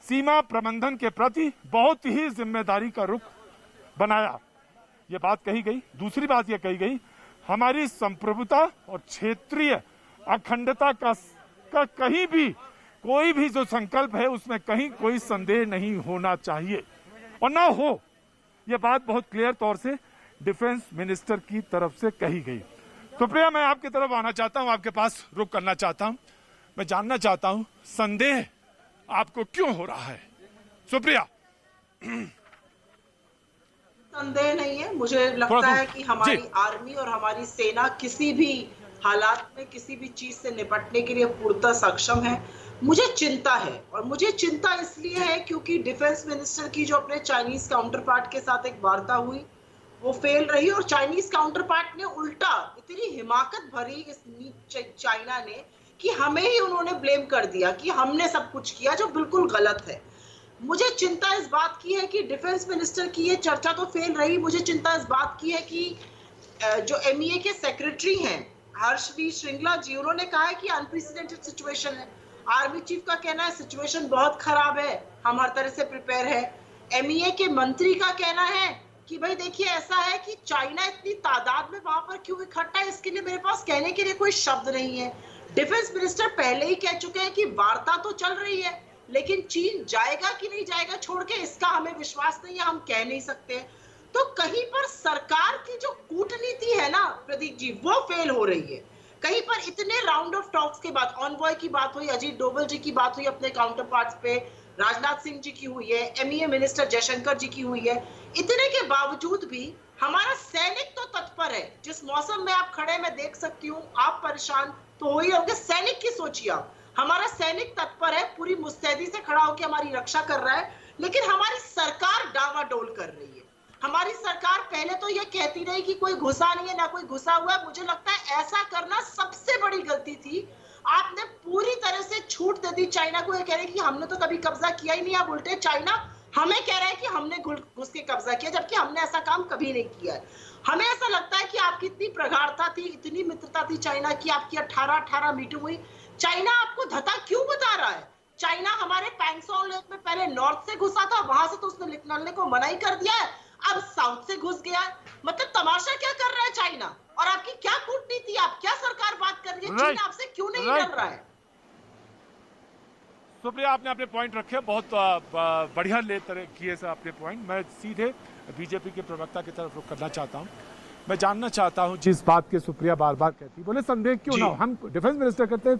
सीमा प्रबंधन के प्रति बहुत ही जिम्मेदारी का रुख बनाया। ये बात कही गई। दूसरी बात यह कही गई, हमारी संप्रभुता और क्षेत्रीय अखंडता का कहीं भी कोई भी जो संकल्प है उसमें कहीं कोई संदेह नहीं होना चाहिए और ना हो। यह बात बहुत क्लियर तौर से डिफेंस मिनिस्टर की तरफ से कही गई। सुप्रिया, मैं आपकी तरफ आना चाहता हूं, आपके पास रुख करना चाहता हूं। मैं जानना चाहता हूं संदेह आपको क्यों हो रहा है? सुप्रिया। संदेह नहीं है। मुझे लगता है कि हमारी आर्मी और हमारी सेना किसी भी हालात में किसी भी चीज से निपटने के लिए पूर्णतः सक्षम है। मुझे चिंता है और मुझे चिंता इसलिए है क्योंकि डिफेंस मिनिस्टर की जो अपने चाइनीज काउंटर पार्ट के साथ एक वार्ता हुई वो फेल रही और चाइनीज काउंटर पार्ट ने उल्टा इतनी हिमाकत भरी इस चाइना ने कि हमें ही उन्होंने ब्लेम कर दिया कि हमने सब कुछ किया, जो बिल्कुल गलत है। मुझे चिंता इस बात की है कि डिफेंस मिनिस्टर की ये चर्चा तो फेल रही। मुझे चिंता इस बात की है कि जो MEA के सेक्रेटरी हैं हर्षवी श्रृंगला जी, उन्होंने कहा है कि अनप्रेसिडेंटेड सिचुएशन है। आर्मी चीफ का कहना है सिचुएशन बहुत खराब है, हम हर तरह से प्रिपेयर है। MEA के मंत्री का कहना है कि भाई देखिए ऐसा है कि चाइना इतनी तादाद में वहां पर क्यों इकट्ठा है, इसके लिए मेरे पास कहने के लिए कोई शब्द नहीं है। डिफेंस मिनिस्टर पहले ही कह चुके हैं कि वार्ता तो चल रही है लेकिन चीन जाएगा कि नहीं जाएगा छोड़ के इसका हमें विश्वास नहीं है, हम कह नहीं सकते। तो कहीं पर सरकार की जो कूटनीति है ना प्रदीप जी, वो फेल हो रही है। कहीं पर इतने राउंड ऑफ टॉक्स के बाद ऑनवॉय की बात हुई, अजीत डोभाल जी की बात हुई अपने काउंटर पार्ट्स पे, राजनाथ सिंह जी की हुई है, MEA मिनिस्टर जयशंकर जी की हुई है। इतने के बावजूद भी हमारा सैनिक तो तत्पर है। जिस मौसम में आप खड़े मैं देख सकती हूँ, आप परेशान तो हो ही होंगे। सैनिक की सोचिए आप, हमारा सैनिक तत्पर है, पूरी मुस्तैदी से खड़ा होकर हमारी रक्षा कर रहा है, लेकिन हमारी सरकार डावाडोल कर रही है। हमारी सरकार पहले तो ये कहती रही कि कोई घुसा नहीं है, ना कोई घुसा हुआ है। मुझे लगता है ऐसा करना सबसे बड़ी गलती थी। आपने पूरी तरह से छूट दे दी चाइना को। ये कह रहे कि हमने तो कभी कब्जा किया ही नहीं। आप उल्टे चाइना हमें कह रहा है कि हमने घुस के कब्जा किया, जबकि हमने ऐसा काम कभी नहीं किया है। हमें ऐसा लगता है कि आपकी इतनी प्रगाढ़ता थी, इतनी मित्रता थी चाइना की, आपकी 18 मीटिंग हुई। चाइना आपको धता क्यों बता रहा है? चाइना हमारे पैंगसोंग लेक में पहले नॉर्थ से घुसा था, वहां से तो उसने निकलने को मना ही कर दिया है, अब साउथ से घुस गया है। मतलब तमाशा क्या कर रहा है चाइना? और आपकी क्या कूटनीति, आप क्या सरकार बात कर रही है, चीन आपसे क्यों नहीं लड़ रहा है? सुप्रिया, आपने अपने पॉइंट रखे, बहुत बढ़िया ले तरह किए से अपने पॉइंट। मैं सीधे बीजेपी के प्रवक्ता की तरफ रुख करना चाहता हूं। मैं जानना चाहता हूं जिस बात के सुप्रिया बार बार कहती, बोले संदेह क्यों ना हो। हम डिफेंस मिनिस्टर कहते हैं